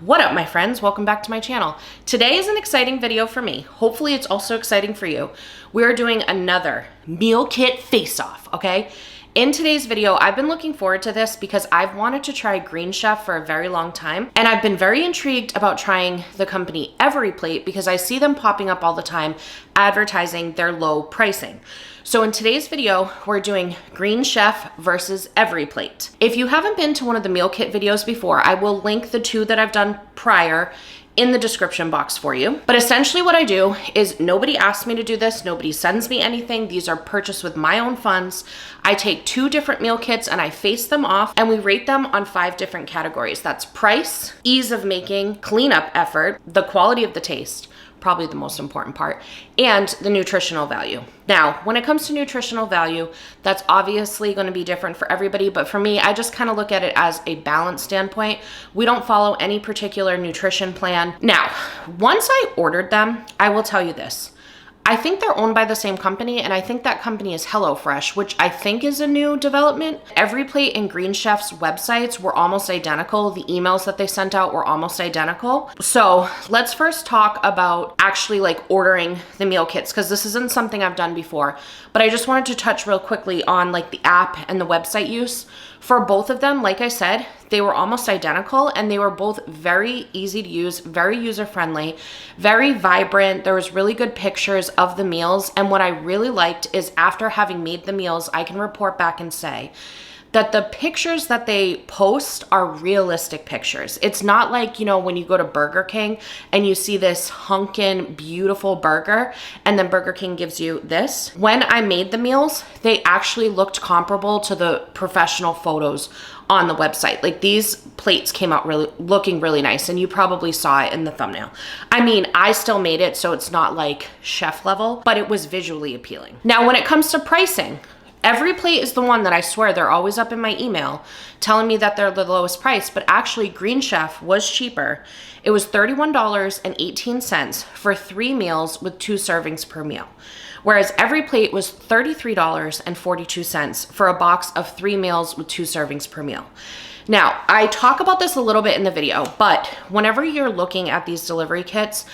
What up, my friends? Welcome back to my channel. Today is an exciting video for me. Hopefully it's also exciting for you. We're doing another meal kit face-off, okay? In today's video, I've been looking forward to this because I've wanted to try Green Chef for a very long time, and I've been very intrigued about trying the company Every Plate because I see them popping up all the time advertising their low pricing. So in today's video, we're doing Green Chef versus Every Plate. If you haven't been to one of the meal kit videos before, I will link the two that I've done prior in the description box for you. But essentially what I do is nobody asks me to do this. Nobody sends me anything. These are purchased with my own funds. I take two different meal kits and I face them off and we rate them on 5 different categories. That's price, ease of making, cleanup effort, the quality of the taste, probably the most important part, and the nutritional value. Now, when it comes to nutritional value, that's obviously going to be different for everybody, but for me, I just kind of look at it as a balance standpoint. We don't follow any particular nutrition plan. Now, once I ordered them, I will tell you this. I think they're owned by the same company, and I think that company is HelloFresh, which I think is a new development. Every Plate and Green Chef's websites were almost identical. The emails that they sent out were almost identical. So let's first talk about actually like ordering the meal kits, because this isn't something I've done before, but I just wanted to touch real quickly on like the app and the website use. For both of them, like I said, they were almost identical and they were both very easy to use, very user-friendly, very vibrant. There was really good pictures of the meals. And what I really liked is after having made the meals, I can report back and say that the pictures that they post are realistic pictures. It's not like, you know, when you go to Burger King and you see this hunkin' beautiful burger and then Burger King gives you this. When I made the meals, they actually looked comparable to the professional photos on the website. Like these plates came out looking really nice, and you probably saw it in the thumbnail. I mean, I still made it, so it's not like chef level, but it was visually appealing. Now, when it comes to pricing, Every Plate is the one that I swear they're always up in my email telling me that they're the lowest price, but actually Green Chef was cheaper. It was $31.18 for 3 meals with 2 servings per meal. Whereas Every Plate was $33.42 for a box of 3 meals with 2 servings per meal. Now, I talk about this a little bit in the video, but whenever you're looking at these delivery kits,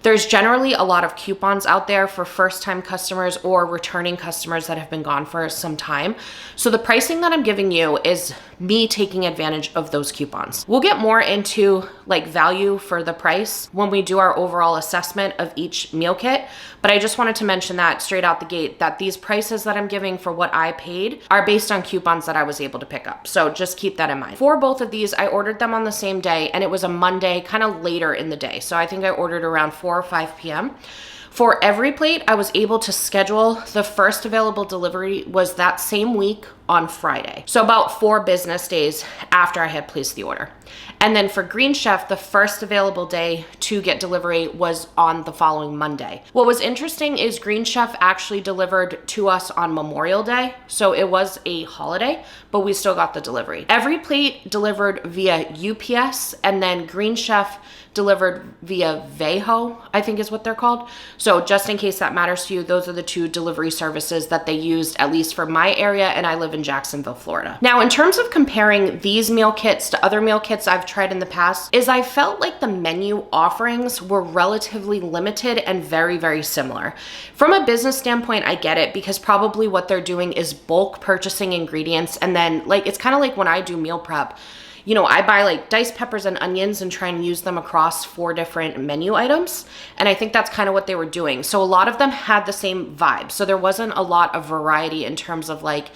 there's generally a lot of coupons out there for first-time customers or returning customers that have been gone for some time. So the pricing that I'm giving you is me taking advantage of those coupons. We'll get more into like value for the price when we do our overall assessment of each meal kit, but I just wanted to mention that straight out the gate, that these prices that I'm giving for what I paid are based on coupons that I was able to pick up. So just keep that in mind. For both of these, I ordered them on the same day, and it was a Monday, kind of later in the day. So I think I ordered around 4 or 5 p.m. For Every Plate, I was able to schedule the first available delivery was that same week on Friday. So about 4 business days after I had placed the order. And then for Green Chef, the first available day to get delivery was on the following Monday. What was interesting is Green Chef actually delivered to us on Memorial Day. So it was a holiday, but we still got the delivery. Every Plate delivered via UPS, and then Green Chef delivered via Veho, I think is what they're called. So just in case that matters to you, those are the 2 delivery services that they used, at least for my area, and I live in Jacksonville, Florida. Now, in terms of comparing these meal kits to other meal kits I've tried in the past, is I felt like the menu offerings were relatively limited and very, very similar. From a business standpoint, I get it, because probably what they're doing is bulk purchasing ingredients, and then like it's kind of like when I do meal prep. You know, I buy like diced peppers and onions and try and use them across 4 different menu items. And I think that's kind of what they were doing. So a lot of them had the same vibe. So there wasn't a lot of variety in terms of like,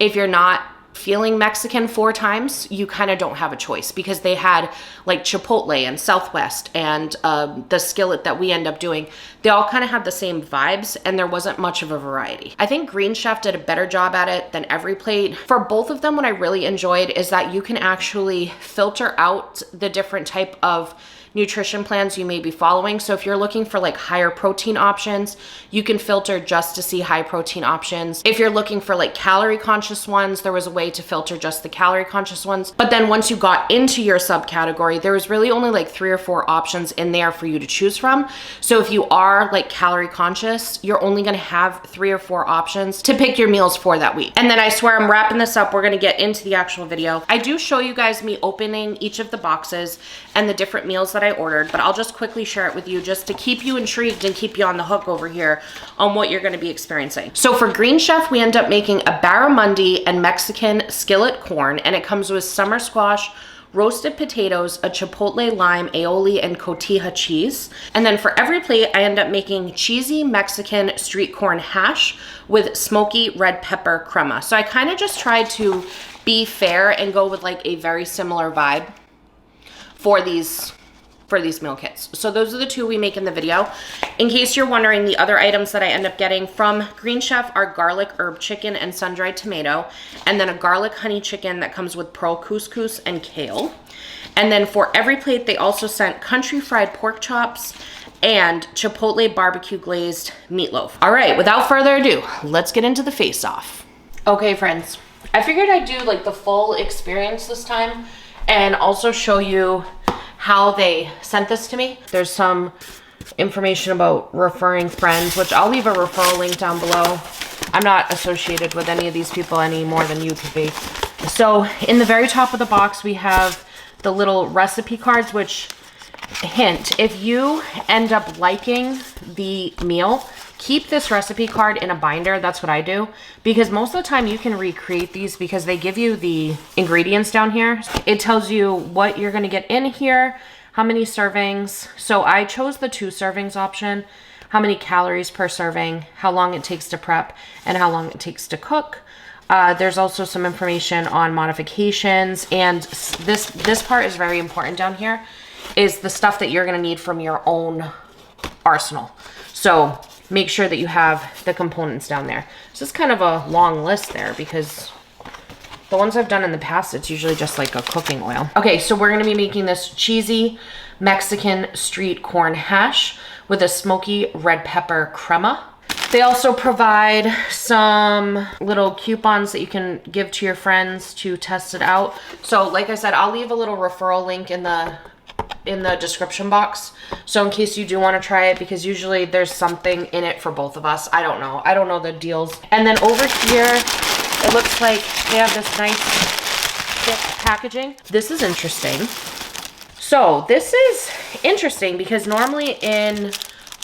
if you're not feeling Mexican 4 times, you kind of don't have a choice, because they had like Chipotle and Southwest and the skillet that we end up doing. They all kind of had the same vibes, and there wasn't much of a variety. I think Green Chef did a better job at it than Every Plate. For both of them, what I really enjoyed is that you can actually filter out the different type of nutrition plans you may be following. So if you're looking for like higher protein options, you can filter just to see high protein options. If you're looking for like calorie conscious ones, there was a way way to filter just the calorie conscious ones. But then once you got into your subcategory, there was really only like 3 or 4 options in there for you to choose from. So if you are like calorie conscious, you're only gonna have 3 or 4 options to pick your meals for that week. And then I swear I'm wrapping this up. We're gonna get into the actual video. I do show you guys me opening each of the boxes and the different meals that I ordered, but I'll just quickly share it with you just to keep you intrigued and keep you on the hook over here on what you're gonna be experiencing. So for Green Chef, we end up making a barramundi and Mexican skillet corn, and it comes with summer squash, roasted potatoes, a chipotle lime aioli, and cotija cheese. And then for every plate, I end up making cheesy Mexican street corn hash with smoky red pepper crema. So I kind of just tried to be fair and go with like a very similar vibe for these meal kits. So those are the 2 we make in the video. In case you're wondering, the other items that I end up getting from Green Chef are garlic herb chicken and sun-dried tomato, and then a garlic honey chicken that comes with pearl couscous and kale. And then for every plate, they also sent country fried pork chops and chipotle barbecue glazed meatloaf. All right, without further ado, let's get into the face-off. Okay, friends, I figured I'd do like the full experience this time and also show you how they sent this to me. There's some information about referring friends, which I'll leave a referral link down below. I'm not associated with any of these people any more than you could be. So in the very top of the box, we have the little recipe cards, which, hint, if you end up liking the meal, keep this recipe card in a binder. That's what I do, because most of the time you can recreate these because they give you the ingredients down here. It tells you what you're gonna get in here, how many servings. So I chose the 2 servings option, how many calories per serving, how long it takes to prep, and how long it takes to cook. There's also some information on modifications, and this part is very important down here, is the stuff that you're gonna need from your own arsenal. So make sure that you have the components down there. So it's kind of a long list there because the ones I've done in the past, it's usually just like a cooking oil. Okay, so we're gonna be making this cheesy Mexican street corn hash with a smoky red pepper crema. They also provide some little coupons that you can give to your friends to test it out. So like I said, I'll leave a little referral link in the description box, so in case you do want to try it, because usually there's something in it for both of us. I don't know the deals. And then over here, it looks like they have this nice thick packaging. This is interesting. So this is interesting because normally in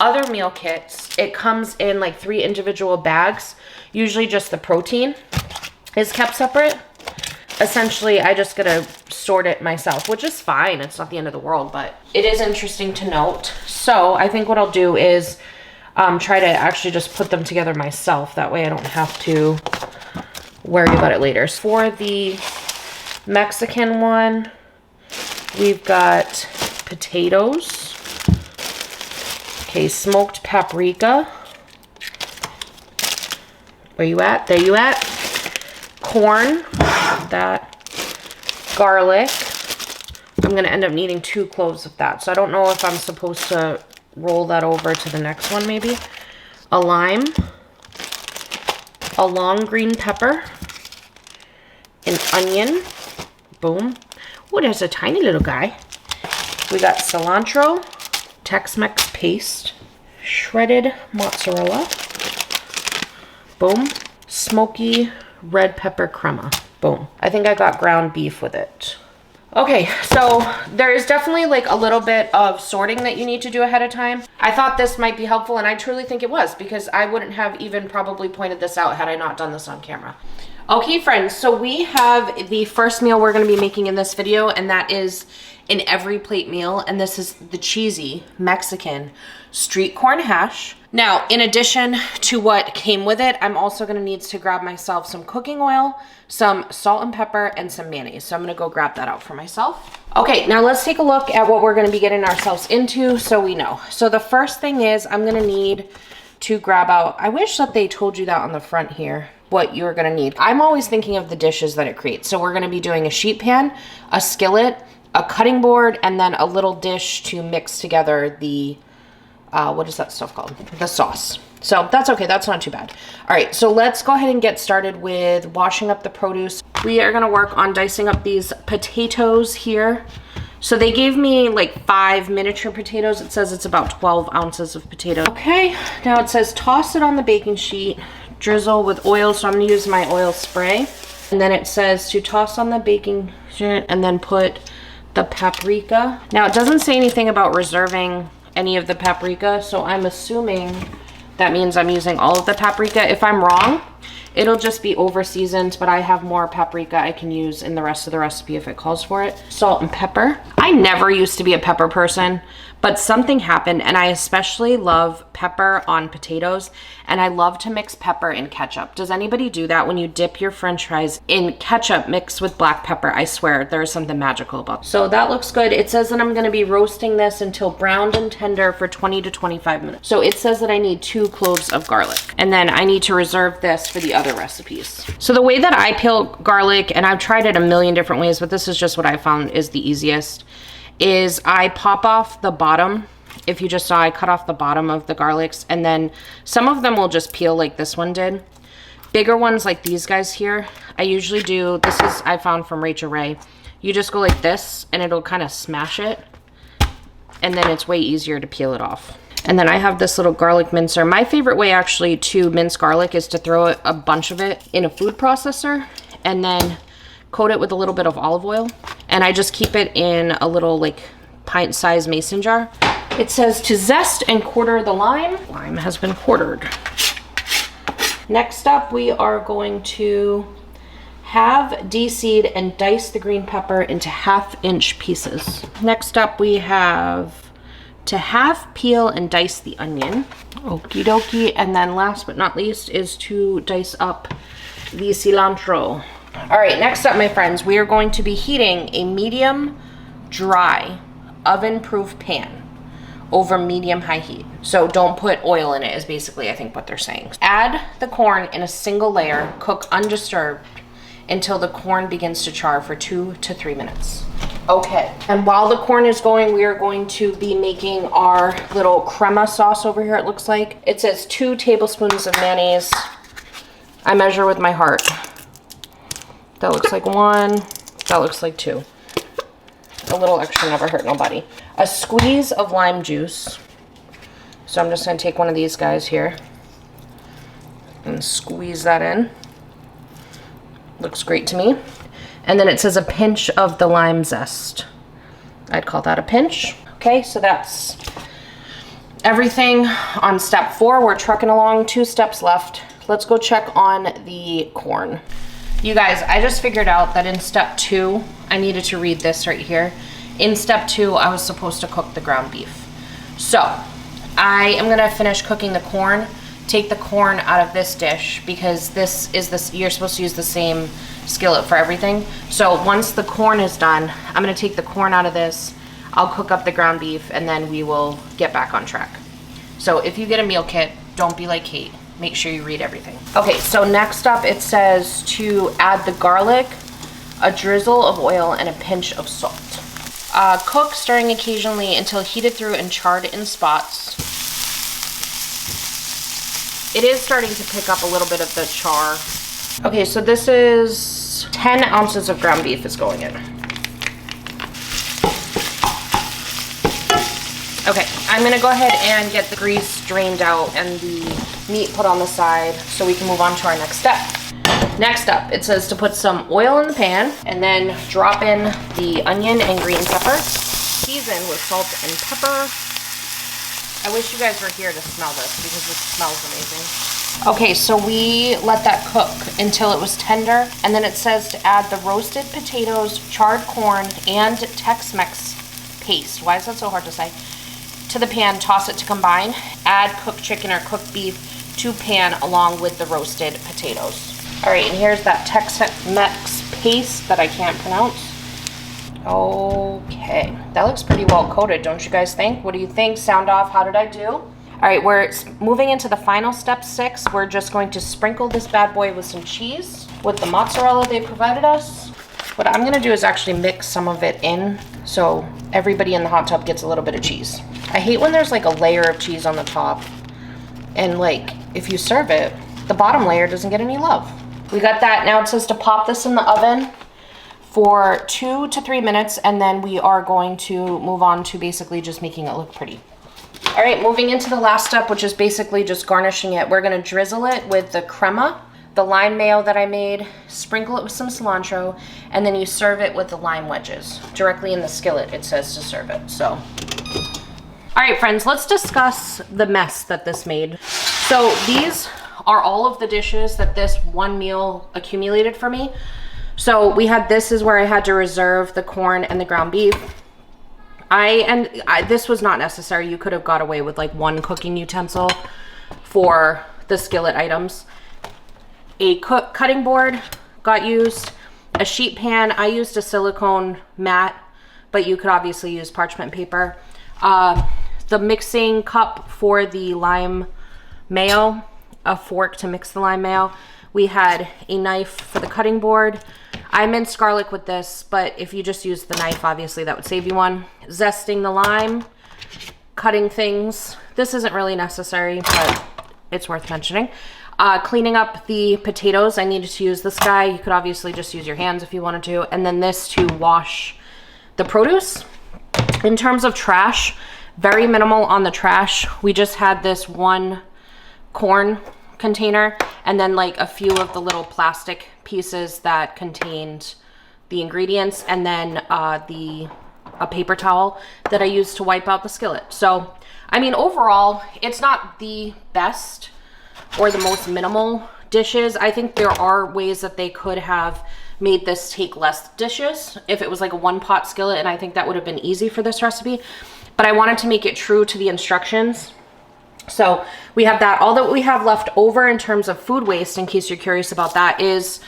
other meal kits, it comes in like 3 individual bags. Usually just the protein is kept separate. Essentially, I just gotta sort it myself, which is fine. It's not the end of the world, but it is interesting to note. So I think what I'll do is try to actually just put them together myself. That way I don't have to worry about it later. For the Mexican one, we've got potatoes. Okay, smoked paprika. Where you at? There you at. Corn. That. Garlic. I'm going to end up needing 2 cloves of that. So I don't know if I'm supposed to roll that over to the next one maybe. A lime. A long green pepper. An onion. Boom. Oh, there's a tiny little guy. We got cilantro. Tex-Mex paste. Shredded mozzarella. Boom. Smoky red pepper crema. Boom. I think I got ground beef with it. Okay, so there is definitely like a little bit of sorting that you need to do ahead of time. I thought this might be helpful, and I truly think it was, because I wouldn't have even probably pointed this out had I not done this on camera. Okay, friends, so we have the first meal we're going to be making in this video, and that is an every plate meal, and this is the cheesy Mexican street corn hash. Now, in addition to what came with it, I'm also going to need to grab myself some cooking oil, some salt and pepper, and some mayonnaise. So I'm going to go grab that out for myself. Okay, now let's take a look at what we're going to be getting ourselves into so we know. So the first thing is I'm going to need to grab out, I wish that they told you that on the front here, what you're going to need. I'm always thinking of the dishes that it creates. So we're going to be doing a sheet pan, a skillet, a cutting board, and then a little dish to mix together the what is that stuff called? The sauce. So that's okay. That's not too bad. All right. So let's go ahead and get started with washing up the produce. We are gonna work on dicing up these potatoes here. So they gave me like 5 miniature potatoes. It says it's about 12 ounces of potato. Okay, now it says toss it on the baking sheet, drizzle with oil. So I'm gonna use my oil spray. And then it says to toss on the baking sheet and then put the paprika. Now it doesn't say anything about reserving any of the paprika. So I'm assuming that means I'm using all of the paprika. If I'm wrong, it'll just be over seasoned, but I have more paprika I can use in the rest of the recipe if it calls for it. Salt and pepper. I never used to be a pepper person, but something happened, and I especially love pepper on potatoes, and I love to mix pepper in ketchup. Does anybody do that when you dip your french fries in ketchup mixed with black pepper? I swear there is something magical about it. So that looks good. It says that I'm gonna be roasting this until browned and tender for 20 to 25 minutes. So it says that I need 2 cloves of garlic, and then I need to reserve this for the other recipes. So the way that I peel garlic, and I've tried it a million different ways, but this is just what I found is the easiest, is I pop off the bottom. If you just saw, I cut off the bottom of the garlics, and then some of them will just peel like this one did. Bigger ones like these guys here, I usually do, this is I found from Rachel Ray. You just go like this and it'll kind of smash it, and then it's way easier to peel it off. And then I have this little garlic mincer. My favorite way actually to mince garlic is to throw a bunch of it in a food processor and then coat it with a little bit of olive oil. And I just keep it in a little like pint-sized mason jar. It says to zest and quarter the lime. Lime has been quartered. Next up, we are going to halve, de-seed, and dice the green pepper into 1/2-inch pieces. Next up, we have to half peel and dice the onion. Okie dokie. And then last but not least is to dice up the cilantro. All right, next up, my friends, we are going to be heating a medium dry oven-proof pan over medium-high heat. So don't put oil in it is basically, I think, what they're saying. Add the corn in a single layer, cook undisturbed until the corn begins to char for 2 to 3 minutes. Okay, and while the corn is going, we are going to be making our little crema sauce over here, it looks like. It says 2 tablespoons of mayonnaise. I measure with my heart. That looks like 1, that looks like 2. A little extra never hurt nobody. A squeeze of lime juice. So I'm just gonna take one of these guys here and squeeze that in. Looks great to me. And then it says a pinch of the lime zest. I'd call that a pinch. Okay, so that's everything on step 4. We're trucking along, 2 steps left. Let's go check on the corn. You guys, I just figured out that in step 2, I needed to read this right here. In step 2, I was supposed to cook the ground beef. So I am gonna finish cooking the corn, take the corn out of this dish because you're supposed to use the same skillet for everything. So once the corn is done, I'm gonna take the corn out of this, I'll cook up the ground beef, and then we will get back on track. So if you get a meal kit, don't be like Kate. Make sure you read everything. Okay, so next up it says to add the garlic, a drizzle of oil, and a pinch of salt. Cook, stirring occasionally until heated through and charred in spots. It is starting to pick up a little bit of the char. Okay, so this is 10 ounces of ground beef is going in. Okay, I'm gonna go ahead and get the grease drained out and the meat put on the side so we can move on to our next step. Next up, it says to put some oil in the pan and then drop in the onion and green pepper. Season with salt and pepper. I wish you guys were here to smell this because it smells amazing. Okay, so we let that cook until it was tender, and then it says to add the roasted potatoes, charred corn, and Tex-Mex paste. Why is that so hard to say? To the pan, toss it to combine. Add cooked chicken or cooked beef to pan along with the roasted potatoes. All right, and here's that Tex-Mex paste that I can't pronounce. Okay, that looks pretty well coated, don't you guys think? What do you think? Sound off, how did I do? All right, we're moving into the final step 6. We're just going to sprinkle this bad boy with some cheese with the mozzarella they provided us. What I'm gonna do is actually mix some of it in so everybody in the hot tub gets a little bit of cheese. I hate when there's like a layer of cheese on the top and like if you serve it, the bottom layer doesn't get any love. We got that. Now it says to pop this in the oven for 2 to 3 minutes, and then we are going to move on to basically just making it look pretty. All right, moving into the last step, which is basically just garnishing it. We're gonna drizzle it with the crema, the lime mayo that I made, sprinkle it with some cilantro, and then you serve it with the lime wedges. Directly in the skillet, it says to serve it, so. All right, friends, let's discuss the mess that this made. So these are all of the dishes that this one meal accumulated for me. So we had, this is where I had to reserve the corn and the ground beef. This was not necessary. You could have got away with like one cooking utensil for the skillet items. A cutting board got used, a sheet pan. I used a silicone mat, but you could obviously use parchment paper. The mixing cup for the lime mayo, a fork to mix the lime mayo. We had a knife for the cutting board. I minced garlic with this, but if you just use the knife, obviously that would save you one. Zesting the lime, cutting things. This isn't really necessary, but it's worth mentioning. Cleaning up the potatoes, I needed to use this guy. You could obviously just use your hands if you wanted to. And then this to wash the produce. In terms of trash, very minimal on the trash. We just had this one corn container and then like a few of the little plastic pieces that contained the ingredients, and then a paper towel that I used to wipe out the skillet. So, I mean, overall, it's not the best or the most minimal dishes. I think there are ways that they could have made this take less dishes if it was like a one pot skillet, and I think that would have been easy for this recipe, but I wanted to make it true to the instructions. So we have that. All that we have left over in terms of food waste, in case you're curious about that, is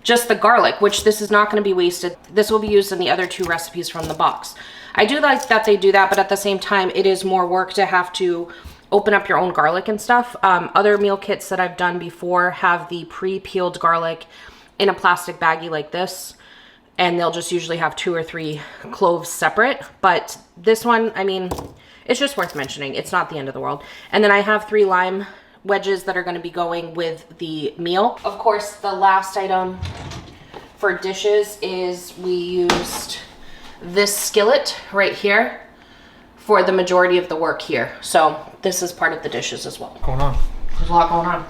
just the garlic, which this is not going to be wasted. This will be used in the other 2 recipes from the box. I do like that they do that, but at the same time, it is more work to have to open up your own garlic and stuff. Other meal kits that I've done before have the pre-peeled garlic in a plastic baggie like this, and they'll just usually have 2 or 3 cloves separate. But this one, I mean, it's just worth mentioning. It's not the end of the world. And then I have 3 lime wedges that are going to be going with the meal. Of course, the last item for dishes is we used this skillet right here for the majority of the work here. So this is part of the dishes as well. Going on. There's a lot going on.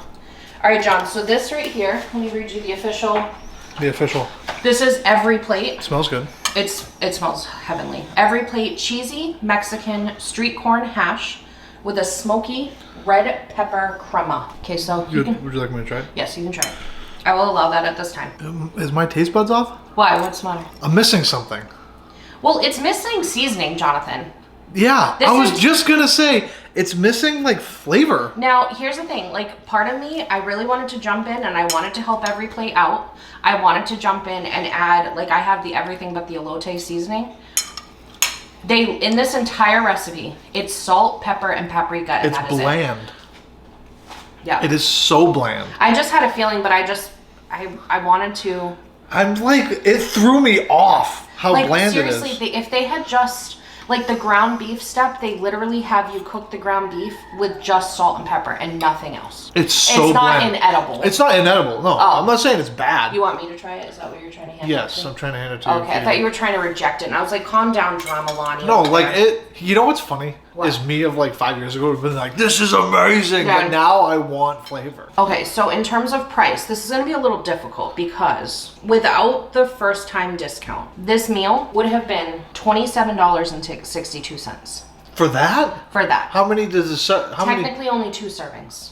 All right, John, so this right here, let me read you the official. The official. This is every plate. It smells good. It smells heavenly. Every plate cheesy Mexican street corn hash with a smoky red pepper crema. Okay, so would you like me to try it? Yes, you can try it. I will allow that at this time. Is my taste buds off? Why? What's the matter? I'm missing something. Well, it's missing seasoning, Jonathan. Yeah, I was just gonna say, it's missing like flavor. Now, here's the thing, like part of me, I really wanted to jump in and I wanted to help every plate out. I wanted to jump in and add, like I have the everything but the elote seasoning. In this entire recipe, it's salt, pepper, and paprika, and that is bland. Yeah. It is so bland. I just had a feeling, but I wanted to. I'm like, it threw me off how like, bland it is. Seriously, if they had just, like the ground beef step, they literally have you cook the ground beef with just salt and pepper and nothing else. It's so bland. It's not inedible. It's not inedible. No, I'm not saying it's bad. You want me to try it? Is that what you're trying to hand it to? Yes, I'm trying to hand it to you. Okay, I thought you were trying to reject it, and I was like, calm down, Drama Lonnie. No, like it. You know what's funny? What? Is me of like 5 years ago would have been like, this is amazing, yeah. But now I want flavor. Okay, so in terms of price, this is going to be a little difficult because without the first time discount, this meal would have been $27.62. For that? For that. How many does this? Technically only 2 servings.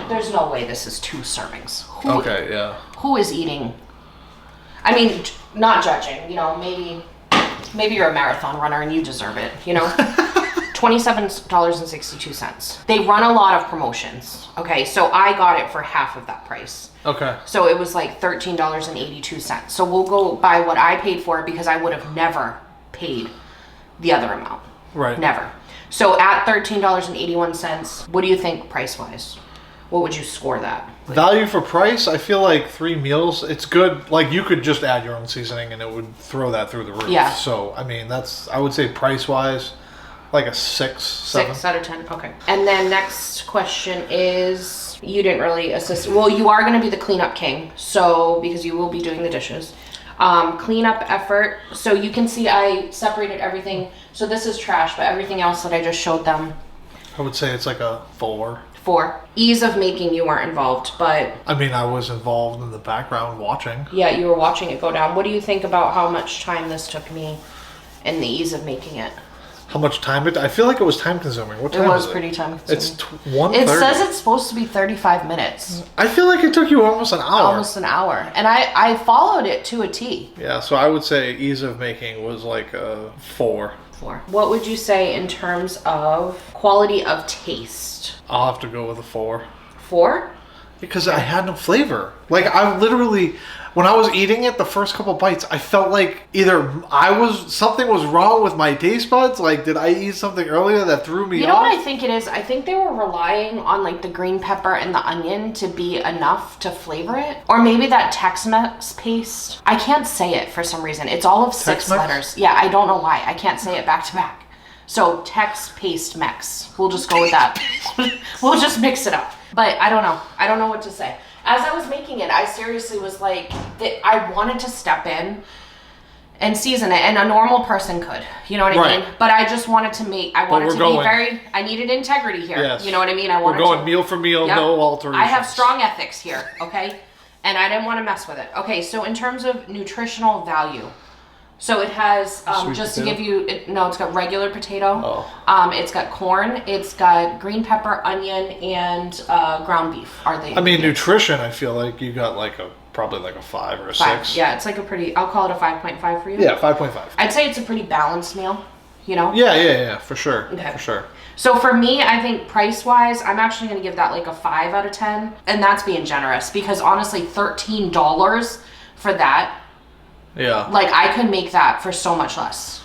There's no way this is 2 servings. Okay, yeah. Who is eating? I mean, not judging, you know, maybe you're a marathon runner and you deserve it, you know? $27.62. They run a lot of promotions. Okay, so I got it for half of that price. Okay. So it was like $13.82. So we'll go by what I paid for it because I would have never paid the other amount. Right. Never. So at $13.81, what do you think price-wise? What would you score that? Value for price, I feel like 3 meals, it's good. Like you could just add your own seasoning and it would throw that through the roof. Yeah. So, I mean, I would say price-wise, like a 6, 7. 6 out of 10, okay. And then next question is, assist. You didn't really assist. Well, you are going to be the cleanup king, so because you will be doing the dishes. Cleanup effort. So you can see I separated everything. So this is trash, but everything else that I just showed them. I would say it's like a 4. 4. Ease of making, you weren't involved, but... I mean, I was involved in the background watching. Yeah, you were watching it go down. What do you think about how much time this took me and the ease of making it? How much time I feel like it was time consuming. What time it was is pretty time consuming. It's 1:30. It says it's supposed to be 35 minutes. I feel like it took you almost an hour. Almost an hour. And I followed it to a T. Yeah, so I would say ease of making was like a 4. 4. What would you say in terms of quality of taste? I'll have to go with a 4. 4? Because I had no flavor. Like, I literally, when I was eating it, the first couple bites, I felt like either something was wrong with my taste buds. Like, did I eat something earlier that threw me off? You know what I think it is? I think they were relying on, like, the green pepper and the onion to be enough to flavor it. Or maybe that Tex-Mex paste. I can't say it for some reason. It's all of 6 Tex-Mex? letters. Yeah, I don't know why. I can't say it back to back. So, Tex Paste Mex. We'll just go with that. We'll just mix it up. But I don't know. I don't know what to say. As I was making it, I seriously was like, I wanted to step in and season it, and a normal person could. You know what I mean? But I just wanted to I needed integrity here. Yes. You know what I mean? We're going meal for meal, no alterations. I have strong ethics here, okay? And I didn't want to mess with it. Okay, so in terms of nutritional value, so it has, just to give you, it's got regular potato. Oh. It's got corn. It's got green pepper, onion, and ground beef. I mean, nutrition, I feel like you got like probably like a 5 or a 6. Yeah, it's like I'll call it a 5.5 for you. Yeah, 5.5. I'd say it's a pretty balanced meal, you know? Yeah, for sure. Okay. For sure. So for me, I think price-wise, I'm actually going to give that like a 5 out of 10. And that's being generous because honestly, $13 for that. Yeah. Like, I could make that for so much less.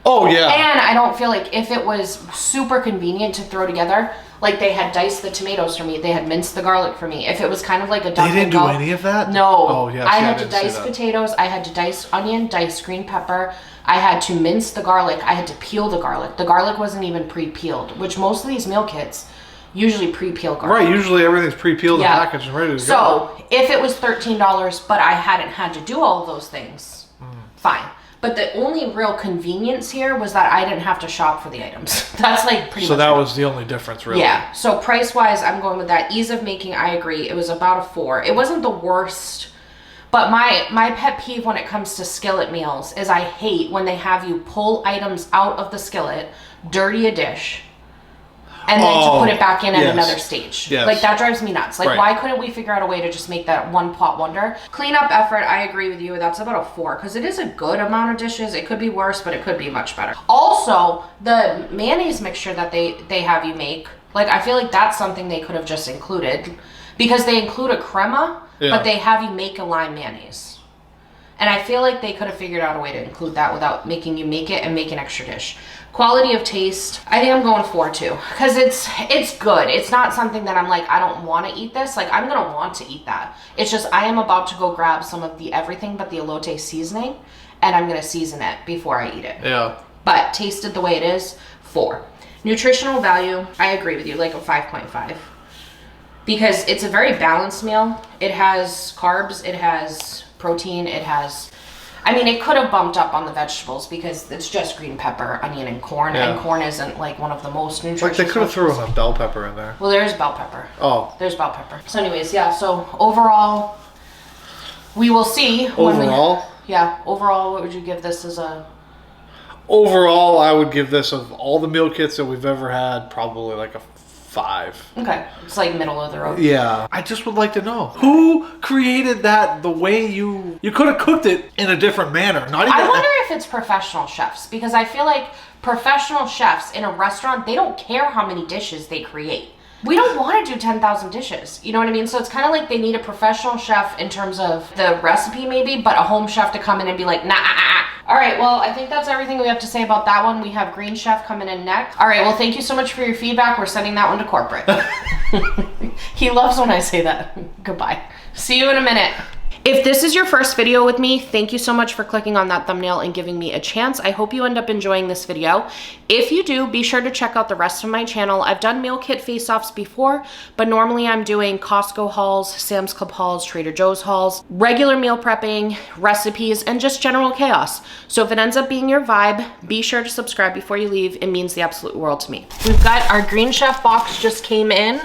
Oh, yeah. And I don't feel like if it was super convenient to throw together, like they had diced the tomatoes for me, they had minced the garlic for me. If it was kind of like a duck They didn't do any of that? No. Oh, yes. I had to dice potatoes. I had to dice onion, dice green pepper. I had to mince the garlic. I had to peel the garlic. The garlic wasn't even pre-peeled, which most of these meal kits usually pre-peel garlic. Right, usually everything's pre-peeled and packaged and ready to go. So, if it was $13, but I hadn't had to do all of those things, fine. But the only real convenience here was that I didn't have to shop for the items. That's like pretty much. So that was the only difference, really. Yeah. So price-wise, I'm going with that. Ease of making, I agree. It was about a 4. It wasn't the worst. But my pet peeve when it comes to skillet meals is I hate when they have you pull items out of the skillet, dirty a dish, and then to put it back in at another stage. Yes. Like, that drives me nuts. Like, why couldn't we figure out a way to just make that one pot wonder? Cleanup effort, I agree with you. That's about a 4, because it is a good amount of dishes. It could be worse, but it could be much better. Also, the mayonnaise mixture that they have you make, like, I feel like that's something they could have just included, because they include a crema, but they have you make a lime mayonnaise. And I feel like they could have figured out a way to include that without making you make it and make an extra dish. Quality of taste, I think I'm going 4 too, because it's good. It's not something that I'm like, I don't want to eat this. Like, I'm going to want to eat that. It's just I am about to go grab some of the everything but the elote seasoning, and I'm going to season it before I eat it. Yeah. But tasted the way it is, 4. Nutritional value, I agree with you, like a 5.5. Because it's a very balanced meal. It has carbs, it has protein, it has... I mean, it could have bumped up on the vegetables because it's just green pepper, onion, and corn. Yeah. And corn isn't like one of the most nutritious. Like, they could have thrown a bell pepper in there. Well, there's bell pepper. Oh. There's bell pepper. So anyways, yeah, so overall, we will see. Overall? Overall, what would you give this as a... Overall, I would give this, of all the meal kits that we've ever had, probably like a 5. Okay. It's like middle of the road. Yeah. I just would like to know who created that the way you could have cooked it in a different manner. Not even I wonder if it's professional chefs, because I feel like professional chefs in a restaurant, they don't care how many dishes they create. We don't want to do 10,000 dishes. You know what I mean? So it's kind of like they need a professional chef in terms of the recipe maybe, but a home chef to come in and be like, nah. All right, well, I think that's everything we have to say about that one. We have Green Chef coming in next. All right, well, thank you so much for your feedback. We're sending that one to corporate. He loves when I say that. Goodbye. See you in a minute. If this is your first video with me, thank you so much for clicking on that thumbnail and giving me a chance. I hope you end up enjoying this video. If you do, be sure to check out the rest of my channel. I've done meal kit face-offs before, but normally I'm doing Costco hauls, Sam's Club hauls, Trader Joe's hauls, regular meal prepping, recipes, and just general chaos. So if it ends up being your vibe, be sure to subscribe before you leave. It means the absolute world to me. We've got our Green Chef box just came in.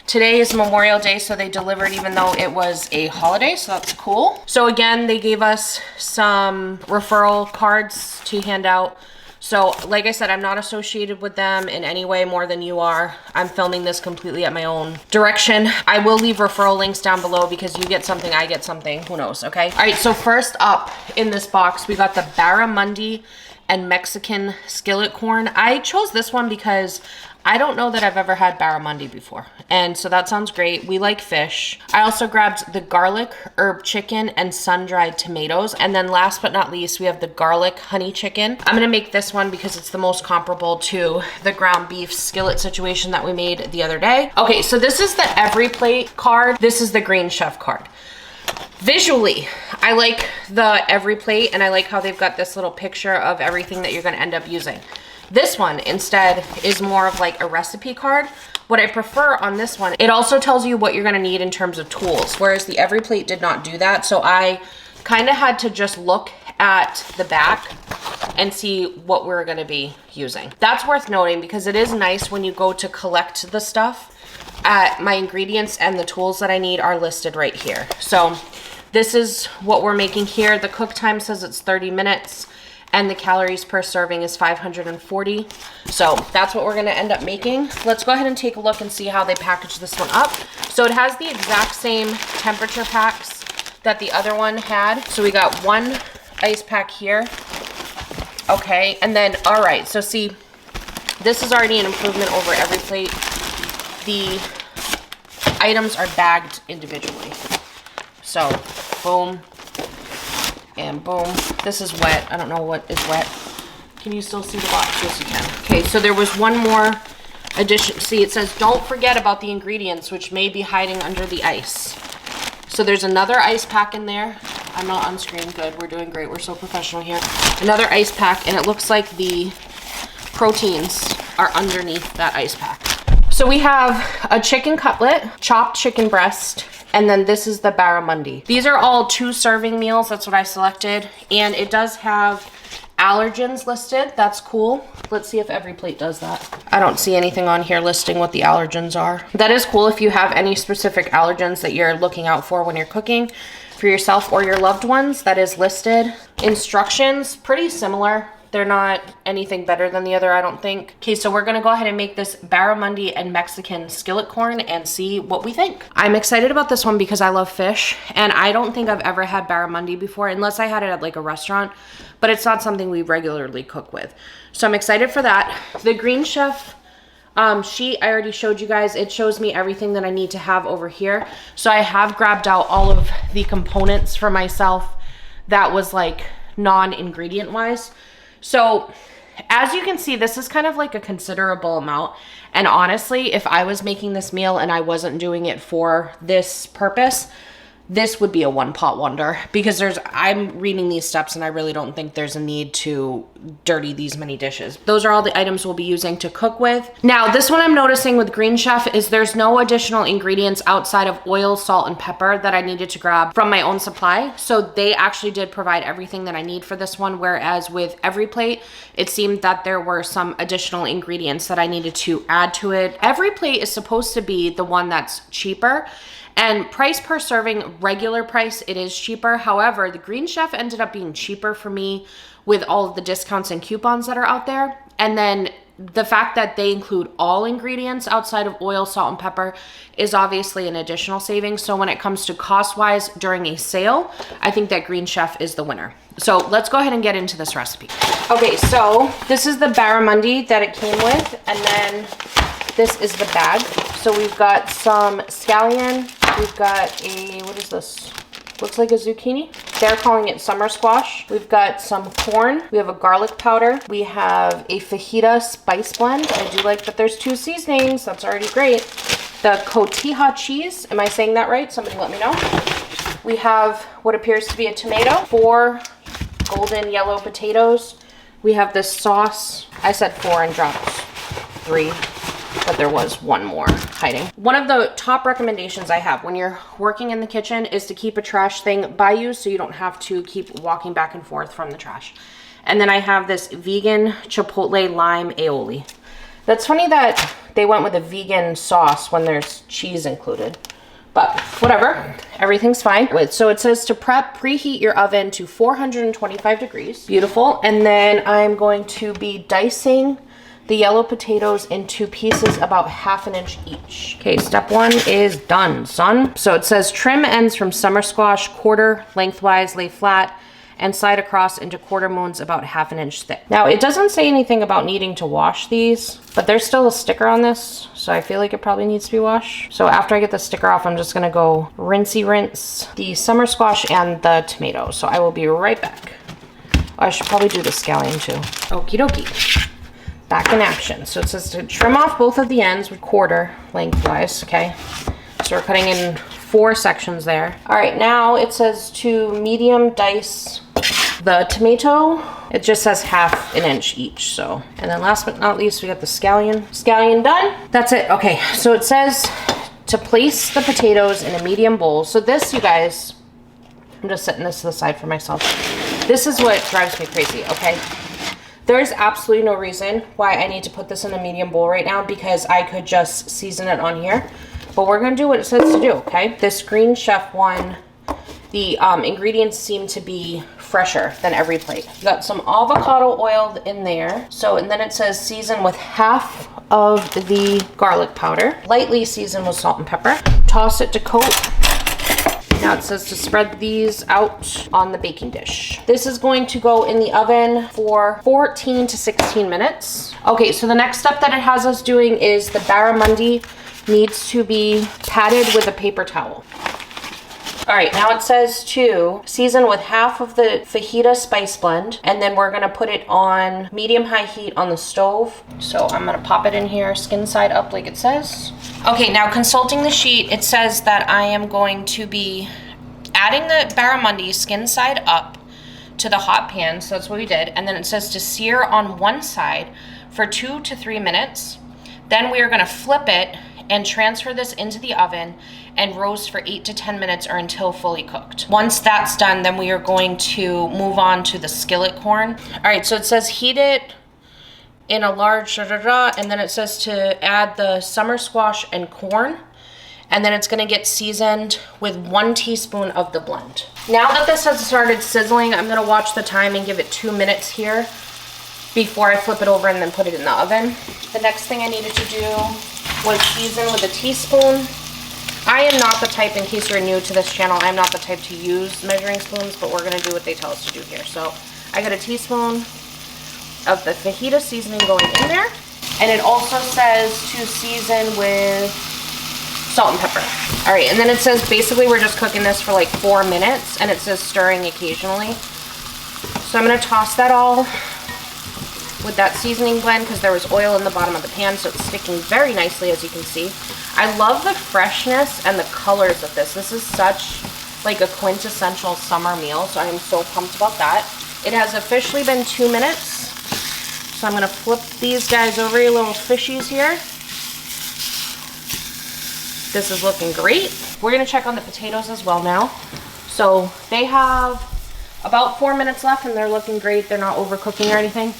Today is Memorial Day, so they delivered even though it was a holiday, so that's cool. So again, they gave us some referral cards to hand out. So like I said, I'm not associated with them in any way more than you are. I'm filming this completely at my own direction. I will leave referral links down below because you get something, I get something, who knows, okay? All right, so first up in this box, we got the barramundi and Mexican skillet corn. I chose this one because I don't know that I've ever had barramundi before. And so that sounds great. We like fish. I also grabbed the garlic herb chicken and sun-dried tomatoes. And then last but not least, we have the garlic honey chicken. I'm gonna make this one because it's the most comparable to the ground beef skillet situation that we made the other day. Okay, so this is the Every Plate card. This is the Green Chef card. Visually, I like the Every Plate and I like how they've got this little picture of everything that you're gonna end up using. This one instead is more of like a recipe card. What I prefer on this one, it also tells you what you're gonna need in terms of tools, whereas the Every Plate did not do that. So I kind of had to just look at the back and see what we're gonna be using. That's worth noting because it is nice when you go to collect the stuff. My ingredients and the tools that I need are listed right here. So this is what we're making here. The cook time says it's 30 minutes. And the calories per serving is 540. So that's what we're gonna end up making. Let's go ahead and take a look and see how they package this one up. So it has the exact same temperature packs that the other one had. So we got one ice pack here. Okay, and then, all right, so see, this is already an improvement over Every Plate. The items are bagged individually. So, boom. And boom, this is wet. I don't know what is wet. Can you still see the box? Yes, you can. Okay, so there was one more addition. See, it says, don't forget about the ingredients, which may be hiding under the ice. So there's another ice pack in there. I'm not on screen. Good, we're doing great. We're so professional here. Another ice pack, and it looks like the proteins are underneath that ice pack. So we have a chicken cutlet, chopped chicken breast, and then this is the barramundi. These are all 2 serving meals. That's what I selected. And it does have allergens listed. That's cool. Let's see if Every Plate does that. I don't see anything on here listing what the allergens are. That is cool if you have any specific allergens that you're looking out for when you're cooking for yourself or your loved ones. That is listed. Instructions, pretty similar. They're not anything better than the other, I don't think. Okay, so we're gonna go ahead and make this barramundi and Mexican skillet corn and see what we think. I'm excited about this one because I love fish, and I don't think I've ever had barramundi before, unless I had it at like a restaurant, but it's not something we regularly cook with. So I'm excited for that. The Green Chef sheet, I already showed you guys. It shows me everything that I need to have over here. So I have grabbed out all of the components for myself that was like non-ingredient wise. So as you can see, this is kind of like a considerable amount. And honestly, if I was making this meal and I wasn't doing it for this purpose, this would be a one-pot wonder because I'm reading these steps and I really don't think there's a need to dirty these many dishes. Those are all the items we'll be using to cook with. Now, this one I'm noticing with Green Chef is there's no additional ingredients outside of oil, salt, and pepper that I needed to grab from my own supply. So they actually did provide everything that I need for this one, whereas with Every Plate, it seemed that there were some additional ingredients that I needed to add to it. Every Plate is supposed to be the one that's cheaper. And price per serving, regular price, it is cheaper. However, the Green Chef ended up being cheaper for me with all of the discounts and coupons that are out there. And then the fact that they include all ingredients outside of oil, salt, and pepper is obviously an additional savings. So when it comes to cost-wise during a sale, I think that Green Chef is the winner. So let's go ahead and get into this recipe. Okay, so this is the barramundi that it came with, and then this is the bag. So we've got some scallion. We've got a, what is this? Looks like a zucchini. They're calling it summer squash. We've got some corn. We have a garlic powder. We have a fajita spice blend. I do like that there's 2 seasonings. That's already great. The cotija cheese. Am I saying that right? Somebody let me know. We have what appears to be a tomato, 4 golden yellow potatoes. We have this sauce. I said 4 and dropped 3, but there was 1 more hiding. One of the top recommendations I have when you're working in the kitchen is to keep a trash thing by you so you don't have to keep walking back and forth from the trash. And then I have this vegan chipotle lime aioli. That's funny that they went with a vegan sauce when there's cheese included. But whatever, everything's fine. So it says to preheat your oven to 425 degrees. Beautiful. And then I'm going to be dicing the yellow potatoes into pieces about 1/2 inch each. Okay, step 1 is done, son. So it says trim ends from summer squash, quarter lengthwise, lay flat, and slide across into quarter moons about 1/2 inch thick. Now, it doesn't say anything about needing to wash these, but there's still a sticker on this, so I feel like it probably needs to be washed. So after I get the sticker off, I'm just gonna go rinse the summer squash and the tomato. So I will be right back. Oh, I should probably do the scallion too. Okie dokie. Back in action. So it says to trim off both of the ends with quarter lengthwise, okay? So we're cutting in 4 sections there. All right, now it says to medium dice the tomato. It just says 1/2 inch each, so. And then last but not least, we got the scallion. Scallion done. That's it. Okay, so it says to place the potatoes in a medium bowl. So this, you guys, I'm just setting this to the side for myself. This is what drives me crazy, okay? There's absolutely no reason why I need to put this in a medium bowl right now because I could just season it on here. But we're gonna do what it says to do, okay? This Green Chef one, the ingredients seem to be fresher than every plate. You got some avocado oil in there. So, and then it says season with 1/2 of the garlic powder. Lightly season with salt and pepper. Toss it to coat. Now it says to spread these out on the baking dish. This is going to go in the oven for 14 to 16 minutes. Okay, so the next step that it has us doing is the barramundi needs to be patted with a paper towel. All right, now it says to season with 1/2 of the fajita spice blend, and then we're gonna put it on medium-high heat on the stove. So I'm gonna pop it in here, skin side up like it says. Okay, now consulting the sheet, it says that I am going to be adding the barramundi skin side up to the hot pan, so that's what we did. And then it says to sear on one side for 2 to 3 minutes. Then we are gonna flip it and transfer this into the oven and roast for 8 to 10 minutes or until fully cooked. Once that's done, then we are going to move on to the skillet corn. All right, so it says heat it in a large and then it says to add the summer squash and corn, and then it's gonna get seasoned with 1 teaspoon of the blend. Now that this has started sizzling, I'm gonna watch the time and give it 2 minutes here before I flip it over and then put it in the oven. The next thing I needed to do was season with a teaspoon. I am not the type, in case you're new to this channel, I'm not the type to use measuring spoons, but we're gonna do what they tell us to do here. So I got a teaspoon of the fajita seasoning going in there. And it also says to season with salt and pepper. All right, and then it says basically we're just cooking this for like 4 minutes, and it says stirring occasionally. So I'm gonna toss that all with that seasoning blend because there was oil in the bottom of the pan, so it's sticking very nicely, as you can see. I love the freshness and the colors of this. This is such like a quintessential summer meal, so I am so pumped about that. It has officially been 2 minutes, so I'm gonna flip these guys over, your little fishies here. This is looking great. We're gonna check on the potatoes as well now. So they have about 4 minutes left and they're looking great. They're not overcooking or anything.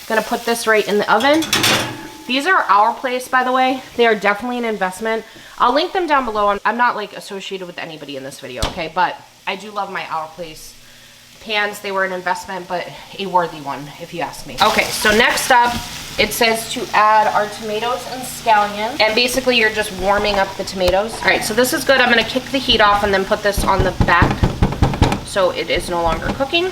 Gonna put this right in the oven. These are Our Place, by the way. They are definitely an investment. I'll link them down below. I'm not like associated with anybody in this video, okay? But I do love my Our Place pans. They were an investment, but a worthy one, if you ask me. Okay, so next up, it says to add our tomatoes and scallion. And basically you're just warming up the tomatoes. All right, so this is good. I'm gonna kick the heat off and then put this on the back so it is no longer cooking.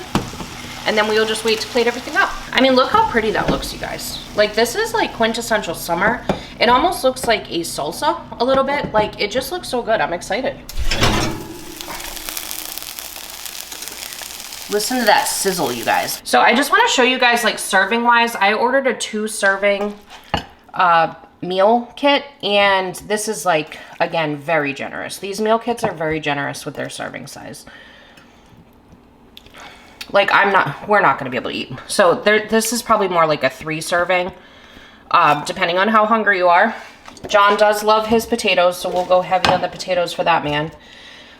And then we'll just wait to plate everything up. I mean, look how pretty that looks, you guys. Like, this is like quintessential summer. It almost looks like a salsa a little bit. Like, it just looks so good. I'm excited. Listen to that sizzle, you guys. So I just want to show you guys, like, serving wise, I ordered a 2 serving meal kit, and this is like, again, very generous. These meal kits are very generous with their serving size. Like, we're not going to be able to eat. So this is probably more like a 3 serving, depending on how hungry you are. John does love his potatoes, so we'll go heavy on the potatoes for that man.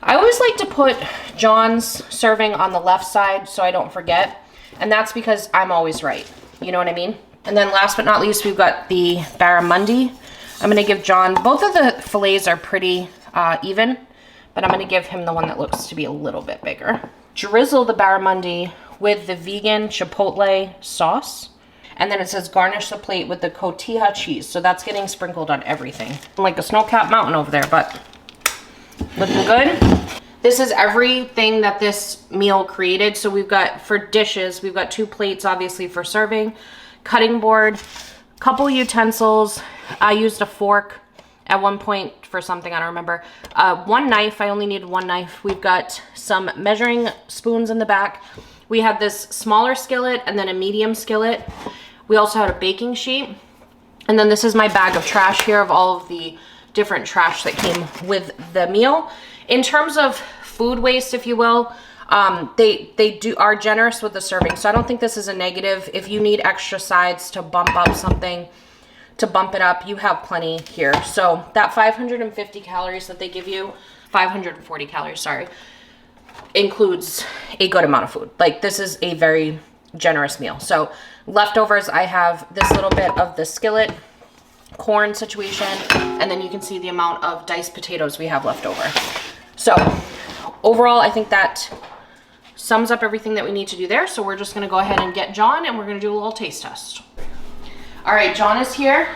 I always like to put John's serving on the left side so I don't forget. And that's because I'm always right. You know what I mean? And then last but not least, we've got the barramundi. I'm going to give John, both of the fillets are pretty even, but I'm going to give him the one that looks to be a little bit bigger. Drizzle the barramundi with the vegan chipotle sauce. And then it says garnish the plate with the cotija cheese. So that's getting sprinkled on everything. Like a snow-capped mountain over there, but looking good. This is everything that this meal created. So we've got, for dishes, we've got 2 plates, obviously, for serving, cutting board, couple utensils. I used a fork at one point for something, I don't remember. 1 knife, I only needed 1 knife. We've got some measuring spoons in the back. We had this smaller skillet and then a medium skillet. We also had a baking sheet. And then this is my bag of trash here of all of the different trash that came with the meal. In terms of food waste, if you will, they are generous with the serving. So I don't think this is a negative. If you need extra sides to bump up something, to bump it up, you have plenty here. So that 550 calories that they give you, 540 calories, sorry, includes a good amount of food. Like, this is a very generous meal. So leftovers, I have this little bit of the skillet corn situation, and then you can see the amount of diced potatoes we have left over. So overall, I think that sums up everything that we need to do there. So we're just gonna go ahead and get John, and we're gonna do a little taste test. All right, John is here.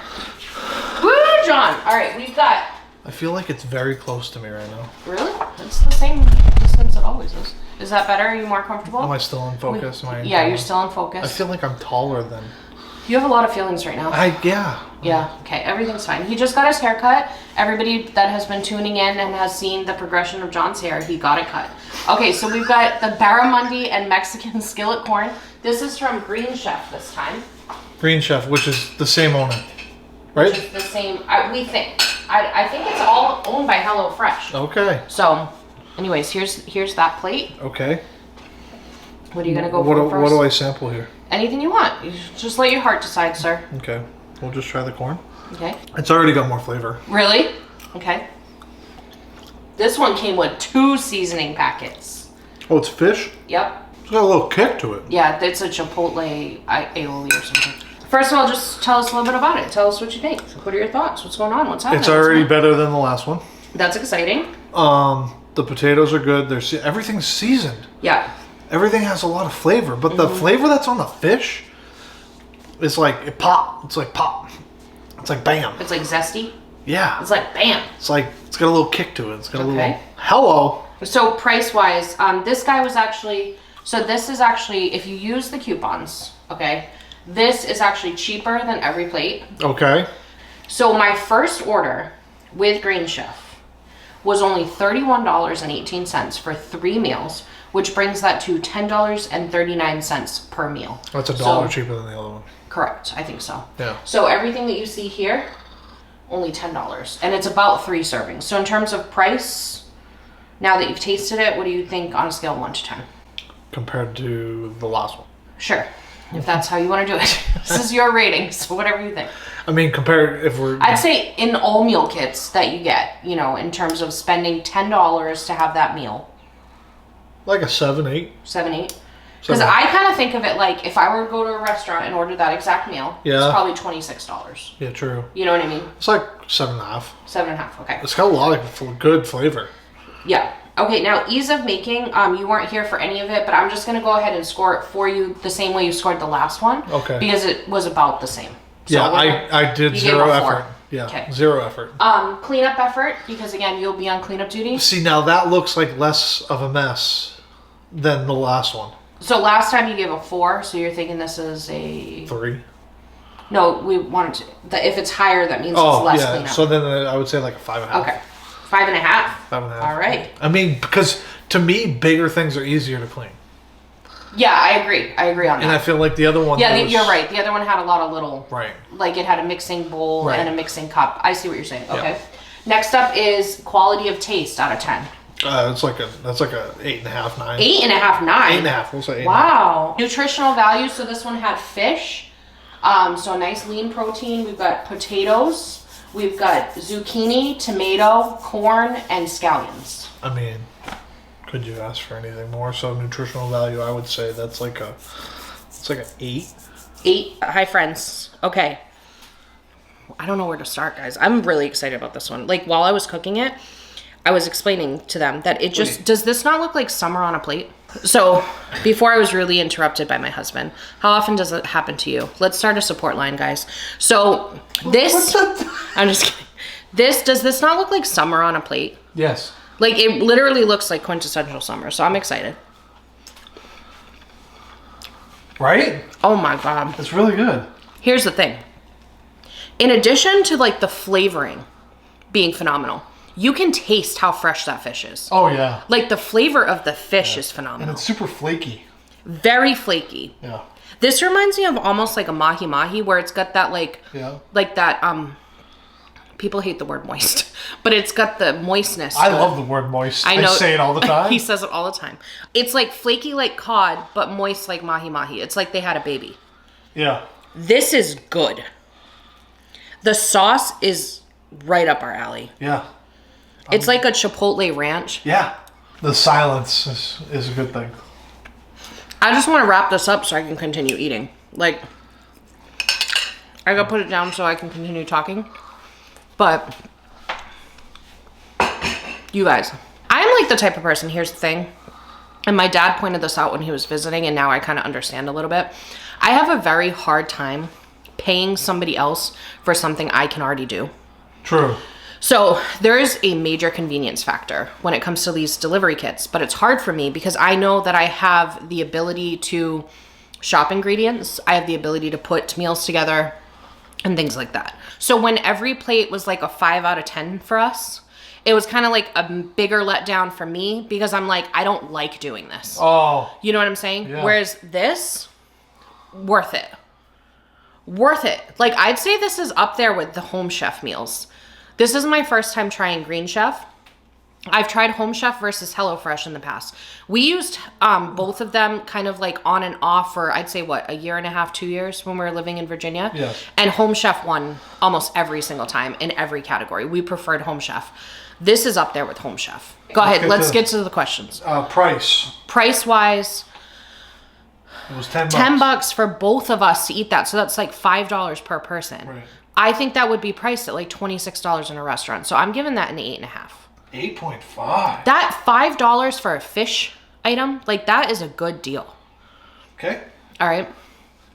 Woo, John. All right, we've got... I feel like it's very close to me right now. Really? It's the same distance it always is. Is that better? Are you more comfortable? Am I still in focus? Yeah, you're still in focus. I feel like I'm taller than... You have a lot of feelings right now. Yeah. Yeah, okay, everything's fine. He just got his hair cut. Everybody that has been tuning in and has seen the progression of John's hair, he got it cut. Okay, so we've got the barramundi and Mexican skillet corn. This is from Green Chef this time. Green Chef, which is the same owner, right? Which is the same, we think. I think it's all owned by HelloFresh. Okay. So, anyways, here's that plate. Okay. What are you gonna go for first? What do I sample here? Anything you want. You just let your heart decide, sir. Okay. We'll just try the corn. Okay. It's already got more flavor. Really? Okay. This one came with 2 seasoning packets. Oh, it's fish? Yep. It's got a little kick to it. Yeah, it's a chipotle aioli or something. First of all, just tell us a little bit about it. Tell us what you think. What are your thoughts? What's going on? What's happening? It's already better than the last one. That's exciting. The potatoes are good. Everything's seasoned. Yeah. Everything has a lot of flavor, but the flavor that's on the fish is like it pop. It's like pop. It's like bam. It's like zesty. Yeah. It's like bam. It's like it's got a little kick to it. It's got a little hello. So price wise, this guy was actually, so this is actually, if you use the coupons, okay, this is actually cheaper than every plate. Okay. So my first order with Green Chef was only $31.18 for 3 meals, which brings that to $10.39 per meal. That's $1 cheaper than the other one. Correct, I think so. Yeah. So everything that you see here, only $10, and it's about 3 servings. So in terms of price, now that you've tasted it, what do you think on a scale of 1 to 10? Compared to the last one. Sure, if that's how you want to do it. This is your rating, so whatever you think. I mean, compared if we're... I'd say in all meal kits that you get, you know, in terms of spending $10 to have that meal. Like a 7, 8. 7, 8. Because I kind of think of it like if I were to go to a restaurant and order that exact meal, it's probably $26. Yeah, true. You know what I mean? It's like 7.5. 7.5, okay. It's got a lot of good flavor. Yeah. Okay, now ease of making, you weren't here for any of it, but I'm just going to go ahead and score it for you the same way you scored the last one. Okay. Because it was about the same. So yeah, I did 0 effort. Yeah, okay. 0 effort. Cleanup effort, because again, you'll be on cleanup duty. See, now that looks like less of a mess than the last one. So last time you gave a 4, so you're thinking this is a... 3? No, we wanted to... If it's higher, that means it's less cleanup. So then I would say like a 5.5. Okay. 5.5? 5.5. All right. I mean, because to me, bigger things are easier to clean. Yeah, I agree. I agree on that. And I feel like the other one... Yeah, you're right. The other one had a lot of little... Right. Like it had a mixing bowl Right. and a mixing cup. I see what you're saying. Okay. Yeah. Next up is quality of taste out of 10. That's like a 8.5, 9. 8.5, 9. 8.5. We'll say 8.5. Wow. Nutritional value. So this one had fish. So a nice lean protein. We've got potatoes. We've got zucchini, tomato, corn, and scallions. I mean, could you ask for anything more? So nutritional value, I would say that's like a 8. 8. Hi, friends. Okay. I don't know where to start, guys. I'm really excited about this one. Like, while I was cooking it, I was explaining to them that it just... Does this not look like summer on a plate? So, before I was really interrupted by my husband, how often does it happen to you? Let's start a support line, guys. So, this... I'm just kidding. Does this not look like summer on a plate? Yes. Like, it literally looks like quintessential summer, so I'm excited. Right? Oh my God. It's really good. Here's the thing. In addition to, like, the flavoring being phenomenal, you can taste how fresh that fish is. Oh, yeah. Like, the flavor of the fish is phenomenal. And it's super flaky. Very flaky. Yeah. This reminds me of almost like a mahi-mahi, where it's got that, like, like that, people hate the word moist, but it's got the moistness. I love the word moist. I say it all the time. He says it all the time. It's like flaky like cod, but moist like mahi-mahi. It's like they had a baby. Yeah. This is good. The sauce is right up our alley. Yeah. It's like a chipotle ranch. Yeah. The silence is a good thing. I just want to wrap this up so I can continue eating. Like, I gotta put it down so I can continue talking. But, you guys, I'm like the type of person, here's the thing, and my dad pointed this out when he was visiting, and now I kind of understand a little bit. I have a very hard time paying somebody else for something I can already do. True. So there is a major convenience factor when it comes to these delivery kits, but it's hard for me because I know that I have the ability to shop ingredients. I have the ability to put meals together and things like that. So when every plate was like a 5 out of 10 for us, it was kind of like a bigger letdown for me because I'm like, I don't like doing this. Oh. You know what I'm saying? Yeah. Whereas this, worth it. Worth it. Like, I'd say this is up there with the Home Chef meals. This is my first time trying Green Chef. I've tried Home Chef versus HelloFresh in the past. We used both of them kind of like on and off for, I'd say, what, a year and a half, 2 years when we were living in Virginia. Yes. And Home Chef won almost every single time in every category. We preferred Home Chef. This is up there with Home Chef. Go ahead. Let's get to the questions. Price. Price-wise, it was $10. $10 for both of us to eat that. So that's like $5 per person. Right. I think that would be priced at like $26 in a restaurant. So I'm giving that an 8.5. 8.5. That $5 for a fish item, like that is a good deal. Okay. All right.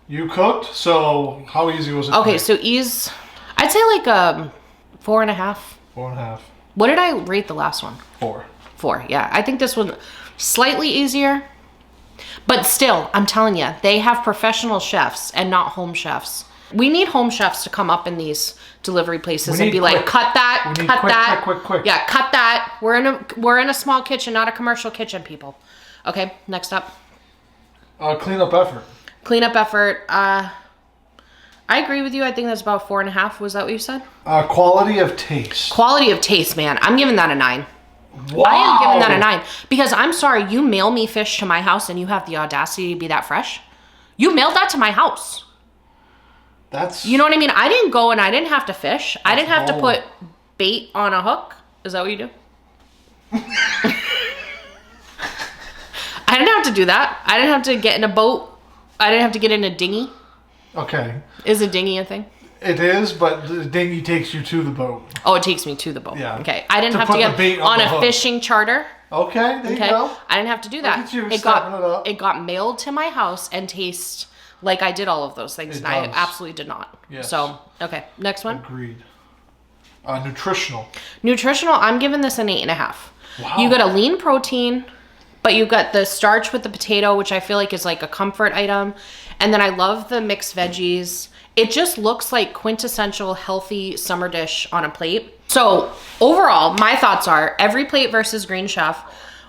You cooked, so how easy was it? Okay, so I'd say like 4.5. 4.5. What did I rate the last one? 4. 4, yeah. I think this one slightly easier, but still, I'm telling you, they have professional chefs and not home chefs. We need home chefs to come up in these delivery places and be like, cut that, cut that. Quick. Yeah, cut that. We're in a small kitchen, not a commercial kitchen, people. Okay, next up. Cleanup effort. Cleanup effort. I agree with you. I think that's about 4.5. Was that what you said? Quality of taste. Quality of taste, man. I'm giving that a 9. Wow. I am giving that a 9 because I'm sorry, you mail me fish to my house and you have the audacity to be that fresh. You mailed that to my house. You know what I mean? I didn't go and I didn't have to fish. I didn't have to put bait on a hook. Is that what you do? I didn't have to do that. I didn't have to get in a boat. I didn't have to get in a dinghy. Okay. Is a dinghy a thing? It is, but the dinghy takes you to the boat. Oh, it takes me to the boat. Yeah. Okay. I didn't have to get on a fishing charter. Okay, there you go. I didn't have to do that. It got mailed to my house and taste like I did all of those things, and I absolutely did not. Yes. So, okay, next one. Agreed. Nutritional. Nutritional, I'm giving this an 8.5. Wow. You got a lean protein, but you got the starch with the potato, which I feel like is like a comfort item. And then I love the mixed veggies. It just looks like quintessential healthy summer dish on a plate. So overall, my thoughts are every plate versus Green Chef,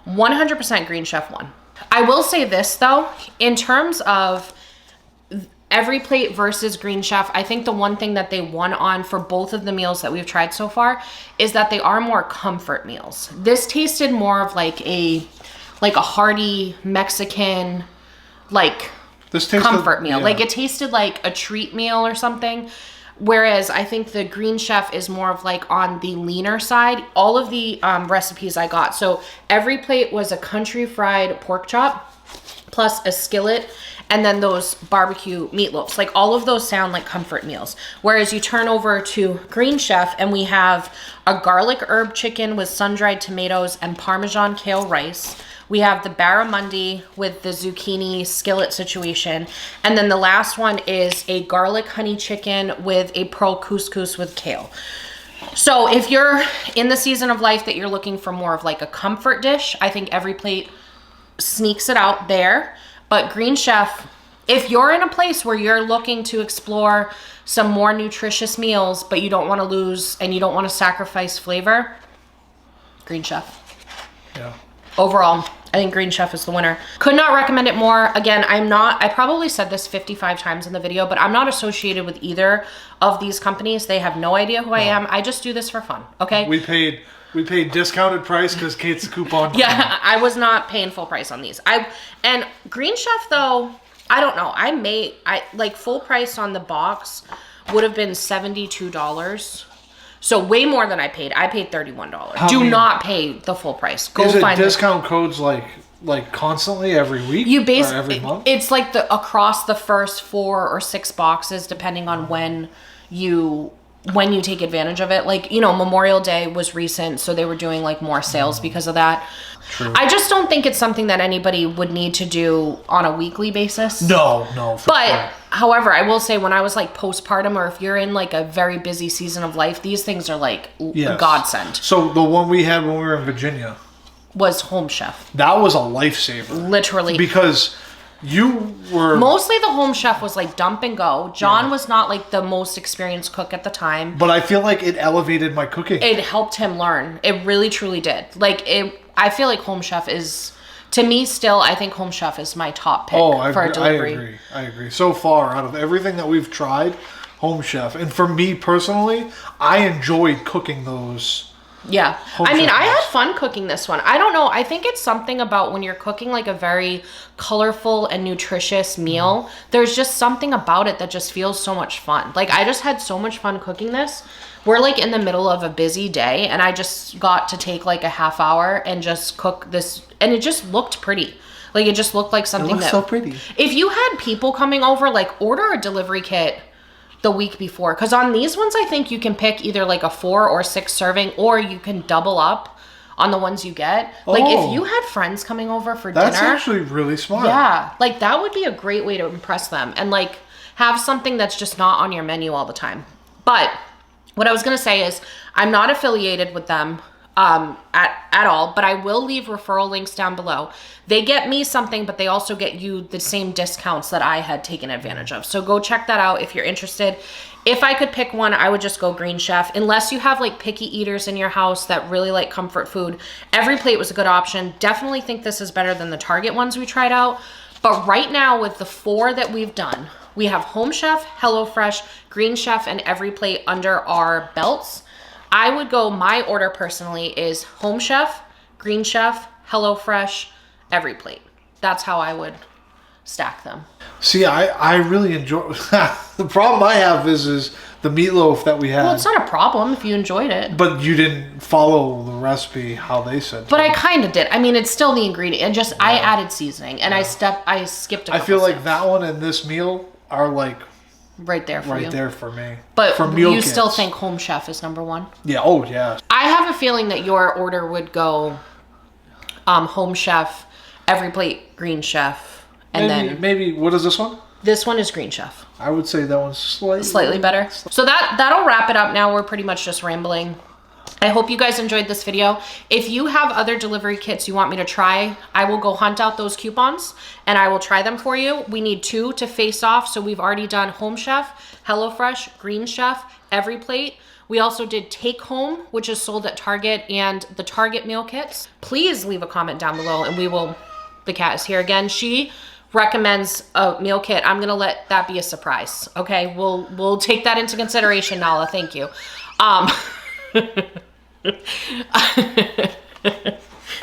100% Green Chef won. I will say this though, in terms of Every Plate versus Green Chef, I think the one thing that they won on for both of the meals that we've tried so far is that they are more comfort meals. This tasted more of like a hearty Mexican comfort meal. Yeah. Like it tasted like a treat meal or something. Whereas I think the Green Chef is more of like on the leaner side. All of the recipes I got. So Every Plate was a country fried pork chop plus a skillet, and then those barbecue meatloafs. Like all of those sound like comfort meals. Whereas you turn over to Green Chef and we have a garlic herb chicken with sun-dried tomatoes and Parmesan kale rice. We have the barramundi with the zucchini skillet situation. And then the last one is a garlic honey chicken with a pearl couscous with kale. So if you're in the season of life that you're looking for more of like a comfort dish, I think Every Plate sneaks it out there. But Green Chef, if you're in a place where you're looking to explore some more nutritious meals, but you don't want to lose and you don't want to sacrifice flavor, Green Chef. Yeah. Overall, I think Green Chef is the winner. Could not recommend it more. Again, I probably said this 55 times in the video, but I'm not associated with either of these companies. They have no idea who I am. I just do this for fun, okay? We paid discounted price because Kate's coupon. Yeah, I was not paying full price on these. And Green Chef though, I don't know. I like full price on the box would have been $72. So way more than I paid. I paid $31. Do not pay the full price. Go find discount codes like constantly every week? Or every month? It's like across the first 4 or 6 boxes depending on when you take advantage of it. Like, you know, Memorial Day was recent, so they were doing like more sales because of that. True. I just don't think it's something that anybody would need to do on a weekly basis. No. But however, I will say when I was like postpartum, or if you're in like a very busy season of life, these things are like a godsend. So the one we had when we were in Virginia was Home Chef. That was a lifesaver. Literally. Because you were... Mostly the Home Chef was like dump and go. John was not like the most experienced cook at the time. But I feel like it elevated my cooking. It helped him learn. It really, truly did. I feel like Home Chef is, to me still, I think Home Chef is my top pick for a delivery. I agree. So far, out of everything that we've tried, Home Chef. And for me personally, I enjoyed cooking those. Yeah. I had fun cooking this one. I don't know. I think it's something about when you're cooking like a very colorful and nutritious meal, there's just something about it that just feels so much fun. Like I just had so much fun cooking this. We're like in the middle of a busy day and I just got to take like a half hour and just cook this, and it just looked pretty. Like it just looked like something it looks so pretty. If you had people coming over, like order a delivery kit the week before, because on these ones I think you can pick either like a 4 or 6 serving, or you can double up on the ones you get. Like if you had friends coming over for dinner, that's actually really smart. Yeah, like that would be a great way to impress them and like have something that's just not on your menu all the time. But what I was gonna say is I'm not affiliated with them at all, but I will leave referral links down below. They get me something, but they also get you the same discounts that I had taken advantage of. So go check that out if you're interested. If I could pick one, I would just go Green Chef. Unless you have like picky eaters in your house that really like comfort food, Every Plate was a good option. Definitely think this is better than the Target ones we tried out. But right now with the 4 that we've done, we have Home Chef, HelloFresh, Green Chef, and Every Plate under our belts. I would go, my order personally is Home Chef, Green Chef, HelloFresh, Every Plate. That's how I would stack them. See, I really enjoy... The problem I have is the meatloaf that we had. Well, it's not a problem if you enjoyed it. But you didn't follow the recipe how they said. But I kind of did. I mean, it's still the ingredient. And just, I added seasoning. And I skipped a couple I feel like steps. that one and this meal are like... Right there for you. Right there for me. But for meal you kits. still think Home Chef is number 1? Yeah. Oh, yeah. I have a feeling that your order would go Home Chef, Every Plate, Green Chef, and maybe what is this one? This one is Green Chef. I would say that one's Slightly better. So that'll wrap it up now. We're pretty much just rambling. I hope you guys enjoyed this video. If you have other delivery kits you want me to try, I will go hunt out those coupons and I will try them for you. We need 2 to face off. So we've already done Home Chef, HelloFresh, Green Chef, Every Plate. We also did Take Home, which is sold at Target, and the Target meal kits. Please leave a comment down below and we will the cat is here again, she recommends a meal kit. I'm gonna let that be a surprise. Okay, we'll take that into consideration, Nala. Thank you.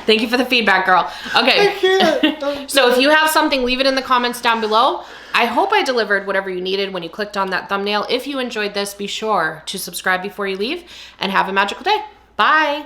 Thank you for the feedback, girl. Okay. I can't. So if you have something, leave it in the comments down below. I hope I delivered whatever you needed when you clicked on that thumbnail. If you enjoyed this, be sure to subscribe before you leave and have a magical day. Bye.